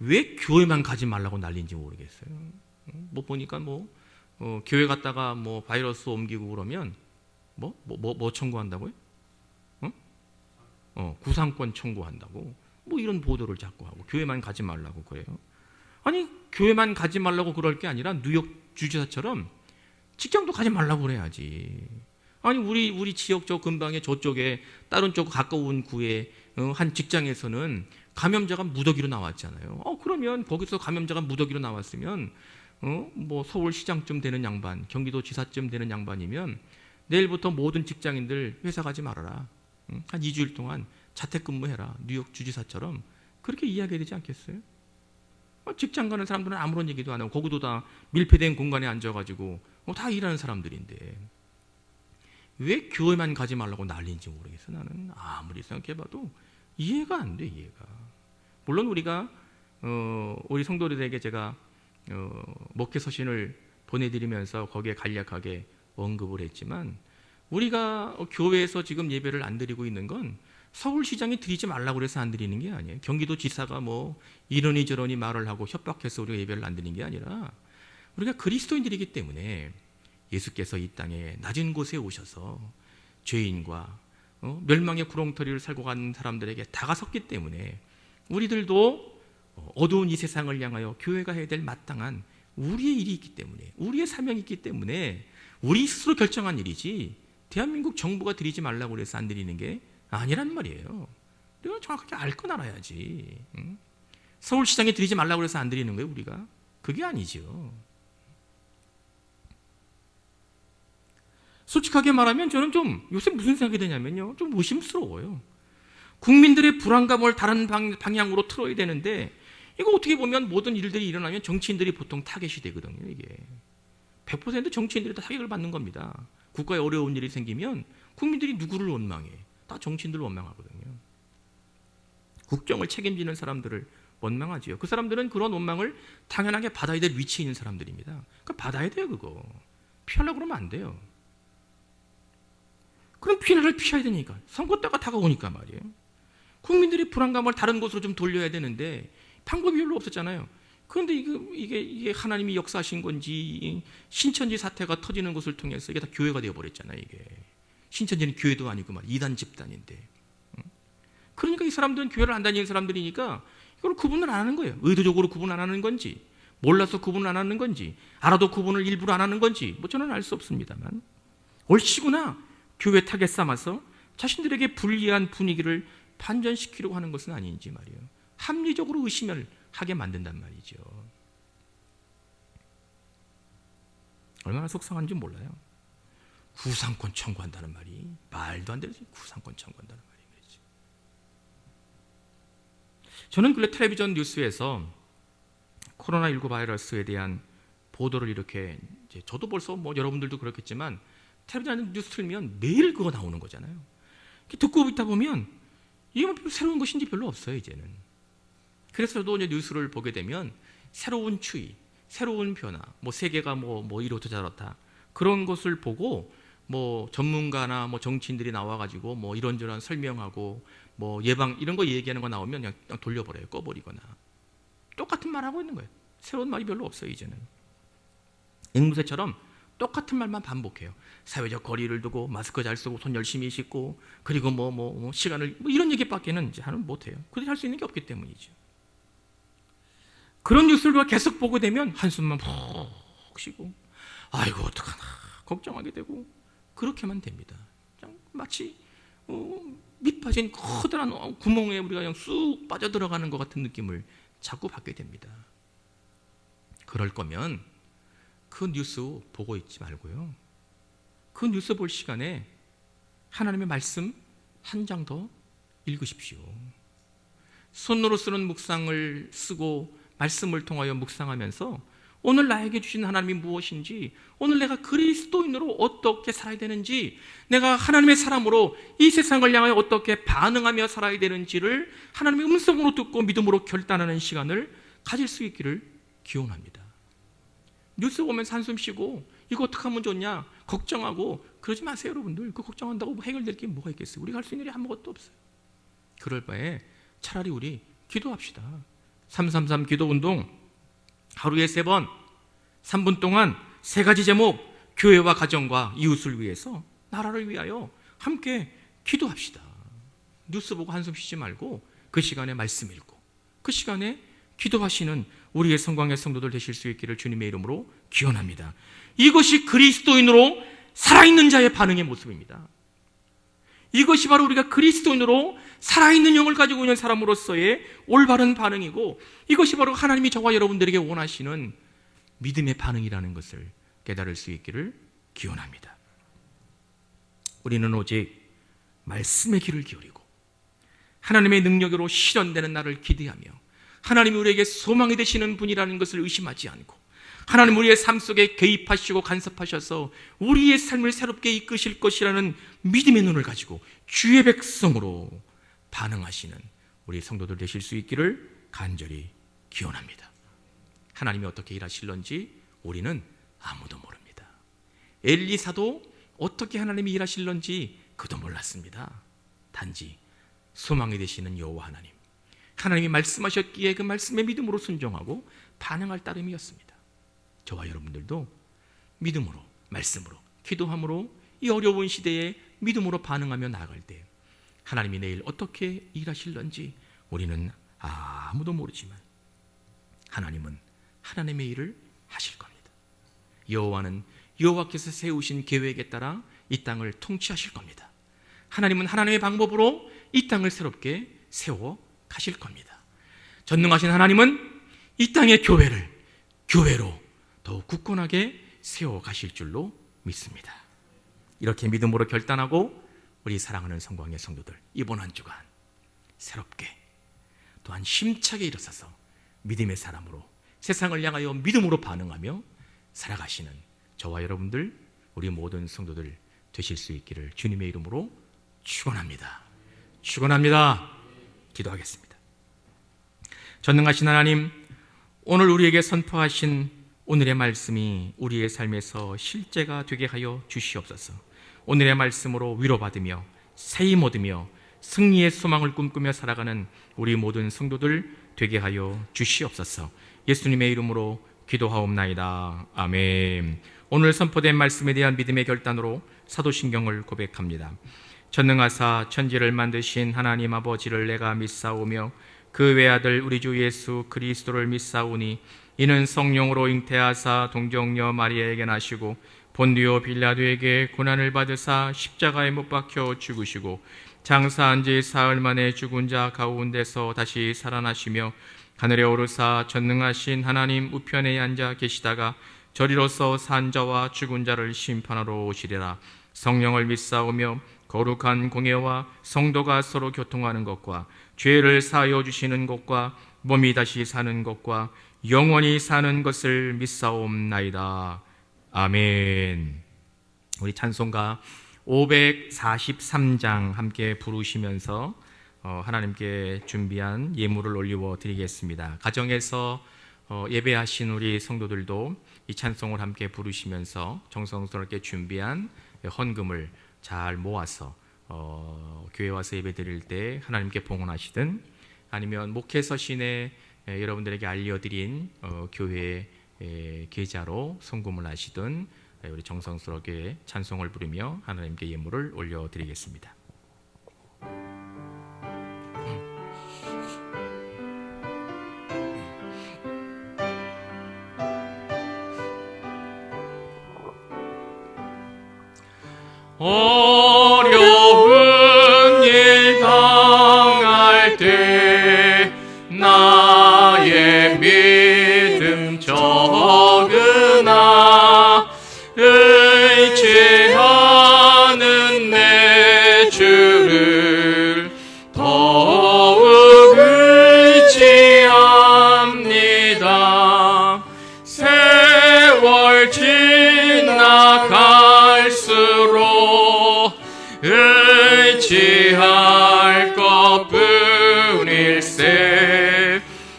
왜 교회만 가지 말라고 난리인지 모르겠어요. 보니까 교회 갔다가 바이러스 옮기고 그러면 뭐 청구한다고요? 구상권 청구한다고 이런 보도를 자꾸 하고 교회만 가지 말라고 그래요. 아니 교회만 가지 말라고 그럴 게 아니라 뉴욕 주지사처럼 직장도 가지 말라고 그래야지. 아니 우리 지역 저 근방에 저쪽에 다른 쪽 가까운 구에 한 직장에서는 감염자가 무더기로 나왔잖아요. 그러면 거기서 감염자가 무더기로 나왔으면 뭐 서울시장쯤 되는 양반, 경기도지사쯤 되는 양반이면 내일부터 모든 직장인들 회사 가지 말아라. 한 2주일 동안 자택근무해라. 뉴욕 주지사처럼 그렇게 이야기해야 되지 않겠어요? 직장 가는 사람들은 아무런 얘기도 안 하고 거기도 다 밀폐된 공간에 앉아가지고 다 일하는 사람들인데 왜 교회만 가지 말라고 난리인지 모르겠어. 나는 아무리 생각해봐도 이해가 안 돼. 이해가. 물론 우리가 우리 성도들에게 제가 목회 서신을 보내드리면서 거기에 간략하게 언급을 했지만 우리가 교회에서 지금 예배를 안 드리고 있는 건 서울시장이 드리지 말라고 그래서 안 드리는 게 아니에요. 경기도지사가 뭐 이러니 저러니 말을 하고 협박해서 우리가 예배를 안 드리는 게 아니라 우리가 그리스도인들이기 때문에 예수께서 이 땅에 낮은 곳에 오셔서 죄인과 멸망의 구렁텅이를 살고 간 사람들에게 다가섰기 때문에 우리들도 어두운 이 세상을 향하여 교회가 해야 될 마땅한 우리의 일이 있기 때문에, 우리의 사명이 있기 때문에 우리 스스로 결정한 일이지 대한민국 정부가 드리지 말라고 그래서 안 드리는 게 아니란 말이에요. 내가 정확하게 알 건 알아야지. 서울시장에 드리지 말라고 그래서 안 드리는 거예요, 우리가? 그게 아니죠. 솔직하게 말하면 저는 좀 요새 무슨 생각이 드냐면요, 좀 의심스러워요. 국민들의 불안감을 다른 방향으로 틀어야 되는데 이거 어떻게 보면 모든 일들이 일어나면 정치인들이 보통 타겟이 되거든요. 이게 100% 정치인들이 다 타격을 받는 겁니다. 국가에 어려운 일이 생기면 국민들이 누구를 원망해? 다 정치인들을 원망하거든요. 국정을 책임지는 사람들을 원망하지요. 그 사람들은 그런 원망을 당연하게 받아야 될 위치에 있는 사람들입니다. 그러니까 받아야 돼요. 그거 피하려고 그러면 안 돼요. 그럼 피해를 피해야 되니까 선거 때가 다가오니까 말이에요. 국민들의 불안감을 다른 곳으로 좀 돌려야 되는데 방법이 별로 없었잖아요. 그런데 이게 하나님이 역사하신 건지 신천지 사태가 터지는 것을 통해서 이게 다 교회가 되어버렸잖아요. 이게 신천지는 교회도 아니고 말 이단 집단인데, 그러니까 이 사람들은 교회를 안 다니는 사람들이니까 이걸 구분을 안 하는 거예요. 의도적으로 구분 안 하는 건지 몰라서 구분을 안 하는 건지 알아도 구분을 일부러 안 하는 건지 뭐 저는 알 수 없습니다만 얼씨구나 교회 타겟 삼아서 자신들에게 불리한 분위기를 반전시키려고 하는 것은 아닌지 말이에요. 합리적으로 의심을 하게 만든단 말이죠. 얼마나 속상한지 몰라요. 구상권 청구한다는 말이 말도 안 되지. 구상권 청구한다는 말이 그렇지. 저는 근래 텔레비전 뉴스에서 코로나19 바이러스에 대한 보도를 이렇게 저도 벌써 뭐 여러분들도 그렇겠지만 텔레비전 뉴스 틀면 매일 그거 나오는 거잖아요. 듣고 있다 보면 이게 뭐 새로운 것인지 별로 없어요 이제는. 그래서 저도 이제 뉴스를 보게 되면 새로운 추이, 새로운 변화, 뭐 세계가 뭐 이렇다 저렇다 그런 것을 보고 뭐 전문가나 뭐 정치인들이 나와가지고 뭐 이런저런 설명하고 뭐 예방 이런 거 얘기하는 거 나오면 그냥 돌려버려요. 꺼버리거나. 똑같은 말 하고 있는 거예요. 새로운 말이 별로 없어요 이제는. 앵무새처럼 똑같은 말만 반복해요. 사회적 거리를 두고 마스크 잘 쓰고 손 열심히 씻고 그리고 뭐 시간을 뭐 이런 얘기밖에는 이제 하는 못해요. 그들이 할 수 있는 게 없기 때문이죠. 그런 뉴스를 계속 보게 되면 한숨만 푹 쉬고 아이고 어떡하나 걱정하게 되고 그렇게만 됩니다. 그냥 마치 밑 빠진 커다란 구멍에 우리가 그냥 쑥 빠져들어가는 것 같은 느낌을 자꾸 받게 됩니다. 그럴 거면 그 뉴스 보고 있지 말고요. 그 뉴스 볼 시간에 하나님의 말씀 한 장 더 읽으십시오. 손으로 쓰는 묵상을 쓰고 말씀을 통하여 묵상하면서 오늘 나에게 주신 하나님이 무엇인지, 오늘 내가 그리스도인으로 어떻게 살아야 되는지, 내가 하나님의 사람으로 이 세상을 향하여 어떻게 반응하며 살아야 되는지를 하나님의 음성으로 듣고 믿음으로 결단하는 시간을 가질 수 있기를 기원합니다. 뉴스 보면서 한숨 쉬고 이거 어떻게 하면 좋냐 걱정하고 그러지 마세요. 여러분들 그 걱정한다고 해결될 게 뭐가 있겠어요. 우리가 할 수 있는 일이 아무것도 없어요. 그럴 바에 차라리 우리 기도합시다. 333 기도운동 하루에 3번 3분 동안 3가지 제목, 교회와 가정과 이웃을 위해서, 나라를 위하여 함께 기도합시다. 뉴스 보고 한숨 쉬지 말고 그 시간에 말씀 읽고 그 시간에 기도하시는 우리의 성광의 성도들 되실 수 있기를 주님의 이름으로 기원합니다. 이것이 그리스도인으로 살아있는 자의 반응의 모습입니다. 이것이 바로 우리가 그리스도인으로 살아있는 영을 가지고 있는 사람으로서의 올바른 반응이고, 이것이 바로 하나님이 저와 여러분들에게 원하시는 믿음의 반응이라는 것을 깨달을 수 있기를 기원합니다. 우리는 오직 말씀의 귀를 기울이고 하나님의 능력으로 실현되는 날을 기대하며, 하나님이 우리에게 소망이 되시는 분이라는 것을 의심하지 않고, 하나님 우리의 삶 속에 개입하시고 간섭하셔서 우리의 삶을 새롭게 이끄실 것이라는 믿음의 눈을 가지고 주의 백성으로 반응하시는 우리 성도들 되실 수 있기를 간절히 기원합니다. 하나님이 어떻게 일하실런지 우리는 아무도 모릅니다. 엘리사도 어떻게 하나님이 일하실런지 그도 몰랐습니다. 단지 소망이 되시는 여호와 하나님이 말씀하셨기에 그 말씀에 믿음으로 순종하고 반응할 따름이었습니다. 저와 여러분들도 믿음으로, 말씀으로, 기도함으로 이 어려운 시대에 믿음으로 반응하며 나아갈 때 하나님이 내일 어떻게 일하실런지 우리는 아무도 모르지만 하나님은 하나님의 일을 하실 겁니다. 여호와는 여호와께서 세우신 계획에 따라 이 땅을 통치하실 겁니다. 하나님은 하나님의 방법으로 이 땅을 새롭게 세워 가실 겁니다. 전능하신 하나님은 이 땅의 교회로 더욱 굳건하게 세워 가실 줄로 믿습니다. 이렇게 믿음으로 결단하고 우리 사랑하는 성광의 성도들, 이번 한 주간 새롭게 또한 힘차게 일어서서 믿음의 사람으로 세상을 향하여 믿음으로 반응하며 살아가시는 저와 여러분들, 우리 모든 성도들 되실 수 있기를 주님의 이름으로 축원합니다. 기도하겠습니다. 전능하신 하나님, 오늘 우리에게 선포하신 오늘의 말씀이 우리의 삶에서 실제가 되게 하여 주시옵소서. 오늘의 말씀으로 위로받으며 세임 얻으며 승리의 소망을 꿈꾸며 살아가는 우리 모든 성도들 되게 하여 주시옵소서. 예수님의 이름으로 기도하옵나이다. 아멘. 오늘 선포된 말씀에 대한 믿음의 결단으로 사도신경을 고백합니다. 전능하사 천지를 만드신 하나님 아버지를 내가 믿사오며 그 외아들 우리 주 예수 그리스도를 믿사오니 이는 성령으로 잉태하사 동정녀 마리아에게 나시고 본디오 빌라도에게 고난을 받으사 십자가에 못 박혀 죽으시고 장사한 지 사흘 만에 죽은 자 가운데서 다시 살아나시며 하늘에 오르사 전능하신 하나님 우편에 앉아 계시다가 저리로서 산 자와 죽은 자를 심판하러 오시리라. 성령을 믿사오며 거룩한 공예와 성도가 서로 교통하는 것과 죄를 사하여 주시는 것과 몸이 다시 사는 것과 영원히 사는 것을 믿사옵나이다. 아멘. 우리 찬송가 543장 함께 부르시면서 하나님께 준비한 예물을 올리워 드리겠습니다. 가정에서 예배하신 우리 성도들도 이 찬송을 함께 부르시면서 정성스럽게 준비한 헌금을 잘 모아서 교회 와서 예배 드릴 때 하나님께 봉헌하시든, 아니면 목회서신에 여러분들에게 알려드린 교회 계좌로 송금을 하시든 우리 정성스럽게 찬송을 부르며 하나님께 예물을 올려드리겠습니다. 어려운 일 당할 때 나의 믿음 적으나 의지하는 내 주를 더욱 의지합니다. 세월 지나갈수록 의지할 것뿐일세.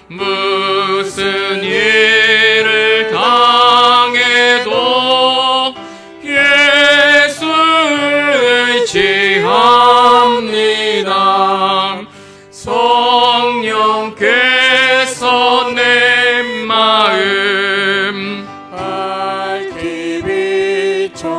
무슨 일을 당해도 예수 의지합니다. 성령께서 내 마음 밝히 비춰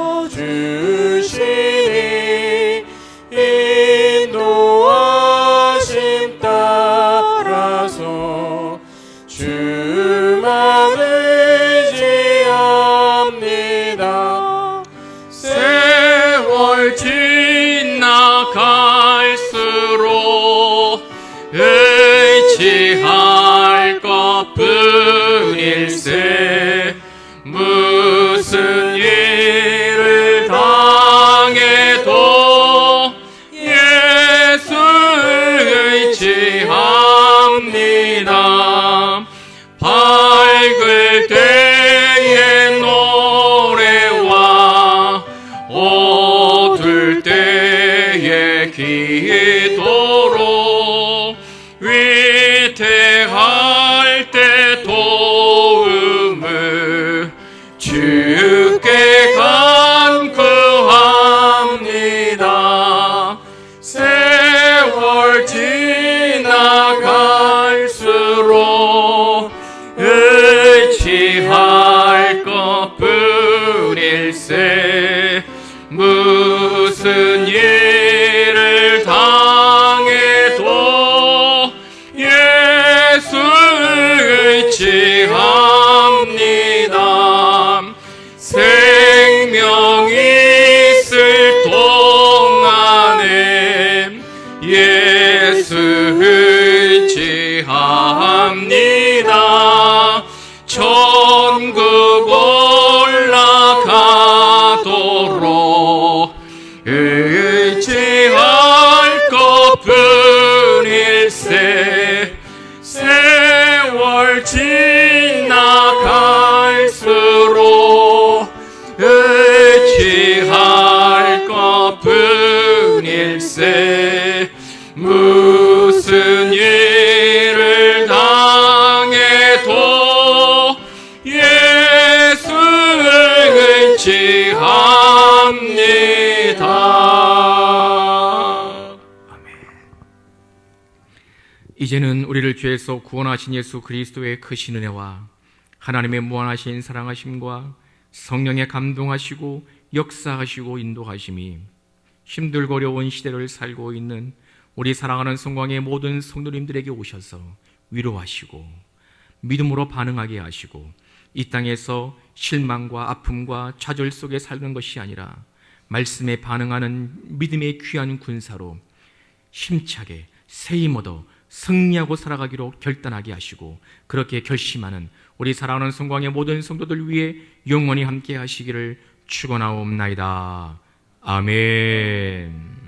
일세 무슨 일을 당해도 예수 의지합니다. 밝을 때의 노래와 어두울 때의 기도로 위태할 때 도움을 주께 간구합니다. 세월 지나갈수록 의지할 것뿐일세 무슨 일을 당해도 예수 의지합니다. 생명 있을 동안에 예수 의지합니다. 천국 올라가도록 의지할 것뿐일세 세월 지나갈수록 의지할 것뿐일세 무슨 일을 당해도 예수 의지합니다. 아멘. 이제는 우리를 죄에서 구원하신 예수 그리스도의 크신 은혜와 하나님의 무한하신 사랑하심과 성령의 감동하시고 역사하시고 인도하심이 힘들고 어려운 시대를 살고 있는 우리 사랑하는 성광의 모든 성도님들에게 오셔서 위로하시고 믿음으로 반응하게 하시고 이 땅에서 실망과 아픔과 좌절 속에 사는 것이 아니라 말씀에 반응하는 믿음의 귀한 군사로 힘차게 새힘 얻어 승리하고 살아가기로 결단하게 하시고 그렇게 결심하는 우리 사랑하는 성광의 모든 성도들 위해 영원히 함께 하시기를 축원하옵나이다. 아멘.